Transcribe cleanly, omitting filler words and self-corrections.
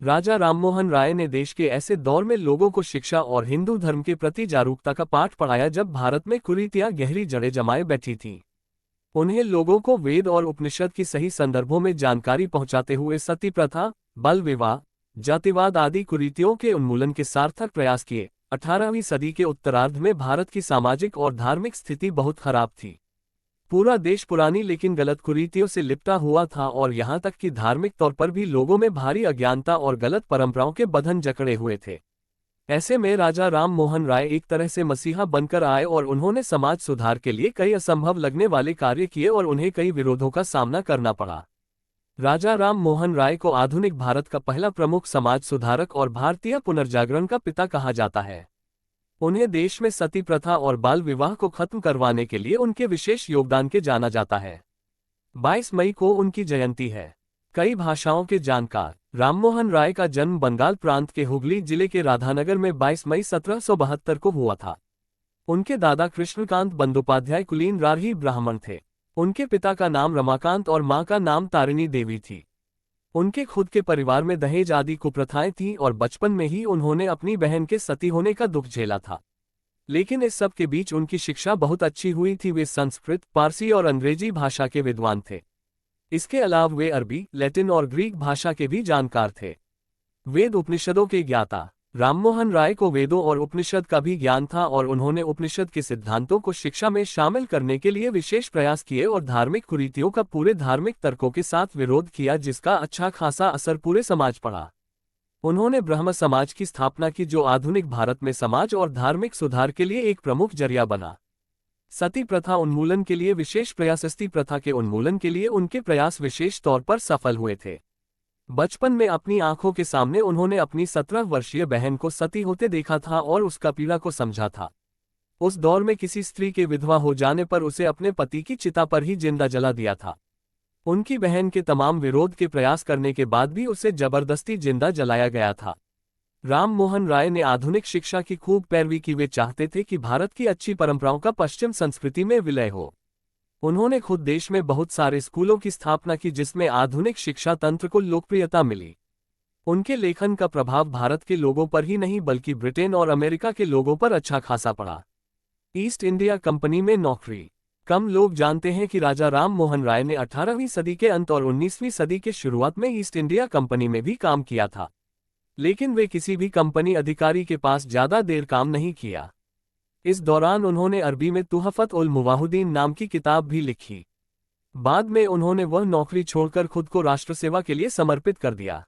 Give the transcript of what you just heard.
राजा राममोहन राय ने देश के ऐसे दौर में लोगों को शिक्षा और हिंदू धर्म के प्रति जागरूकता का पाठ पढ़ाया जब भारत में कुरीतियां गहरी जड़ें जमाए बैठी थीं। उन्हें लोगों को वेद और उपनिषद की सही संदर्भों में जानकारी पहुंचाते हुए सती प्रथा, बाल विवाह, जातिवाद आदि कुरीतियों के उन्मूलन के सार्थक प्रयास किए। 18वीं सदी के उत्तरार्ध में भारत की सामाजिक और धार्मिक स्थिति बहुत खराब थी। पूरा देश पुरानी लेकिन गलत कुरीतियों से लिपटा हुआ था और यहाँ तक कि धार्मिक तौर पर भी लोगों में भारी अज्ञानता और गलत परंपराओं के बंधन जकड़े हुए थे। ऐसे में राजा राम मोहन राय एक तरह से मसीहा बनकर आए और उन्होंने समाज सुधार के लिए कई असंभव लगने वाले कार्य किए और उन्हें कई विरोधों का सामना करना पड़ा। राजा राम मोहन राय को आधुनिक भारत का पहला प्रमुख समाज सुधारक और भारतीय पुनर्जागरण का पिता कहा जाता है। उन्हें देश में सती प्रथा और बाल विवाह को खत्म करवाने के लिए उनके विशेष योगदान के जाना जाता है। 22 मई को उनकी जयंती है। कई भाषाओं के जानकार राममोहन राय का जन्म बंगाल प्रांत के हुगली जिले के राधानगर में 22 मई 1772 को हुआ था। उनके दादा कृष्णकांत बंदोपाध्याय कुलीन राही ब्राह्मण थे। उनके पिता का नाम रमाकांत और मां का नाम तारिणी देवी थी। उनके खुद के परिवार में दहेज आदि कुप्रथाएं थीं और बचपन में ही उन्होंने अपनी बहन के सती होने का दुख झेला था। लेकिन इस सब के बीच उनकी शिक्षा बहुत अच्छी हुई थी। वे संस्कृत, पारसी और अंग्रेजी भाषा के विद्वान थे। इसके अलावा वे अरबी, लैटिन और ग्रीक भाषा के भी जानकार थे। वेद उपनिषदों के ज्ञाता राममोहन राय को वेदों और उपनिषद का भी ज्ञान था और उन्होंने उपनिषद के सिद्धांतों को शिक्षा में शामिल करने के लिए विशेष प्रयास किए और धार्मिक कुरीतियों का पूरे धार्मिक तर्कों के साथ विरोध किया, जिसका अच्छा खासा असर पूरे समाज पड़ा। उन्होंने ब्रह्म समाज की स्थापना की, जो आधुनिक भारत में समाज और धार्मिक सुधार के लिए एक प्रमुख जरिया बना। सती प्रथा उन्मूलन के लिए विशेष प्रयास सती प्रथा के उन्मूलन के लिए उनके प्रयास विशेष तौर पर सफल हुए थे। बचपन में अपनी आंखों के सामने उन्होंने अपनी 17 वर्षीय बहन को सती होते देखा था और उसका पीड़ा को समझा था। उस दौर में किसी स्त्री के विधवा हो जाने पर उसे अपने पति की चिता पर ही जिंदा जला दिया था। उनकी बहन के तमाम विरोध के प्रयास करने के बाद भी उसे जबरदस्ती जिंदा जलाया गया था। राम मोहन राय ने आधुनिक शिक्षा की खूब पैरवी की। वे चाहते थे कि भारत की अच्छी परंपराओं का पश्चिम संस्कृति में विलय हो। उन्होंने खुद देश में बहुत सारे स्कूलों की स्थापना की, जिसमें आधुनिक शिक्षा तंत्र को लोकप्रियता मिली। उनके लेखन का प्रभाव भारत के लोगों पर ही नहीं बल्कि ब्रिटेन और अमेरिका के लोगों पर अच्छा खासा पड़ा। ईस्ट इंडिया कंपनी में नौकरी। कम लोग जानते हैं कि राजा राम मोहन राय ने 18वीं सदी के अंत और 19वीं सदी के शुरुआत में ईस्ट इंडिया कंपनी में भी काम किया था, लेकिन वे किसी भी कंपनी अधिकारी के पास ज्यादा देर काम नहीं किया। इस दौरान उन्होंने अरबी में तुहफत उल मुवाहिदीन नाम की किताब भी लिखी। बाद में उन्होंने वह नौकरी छोड़कर खुद को राष्ट्र सेवा के लिए समर्पित कर दिया।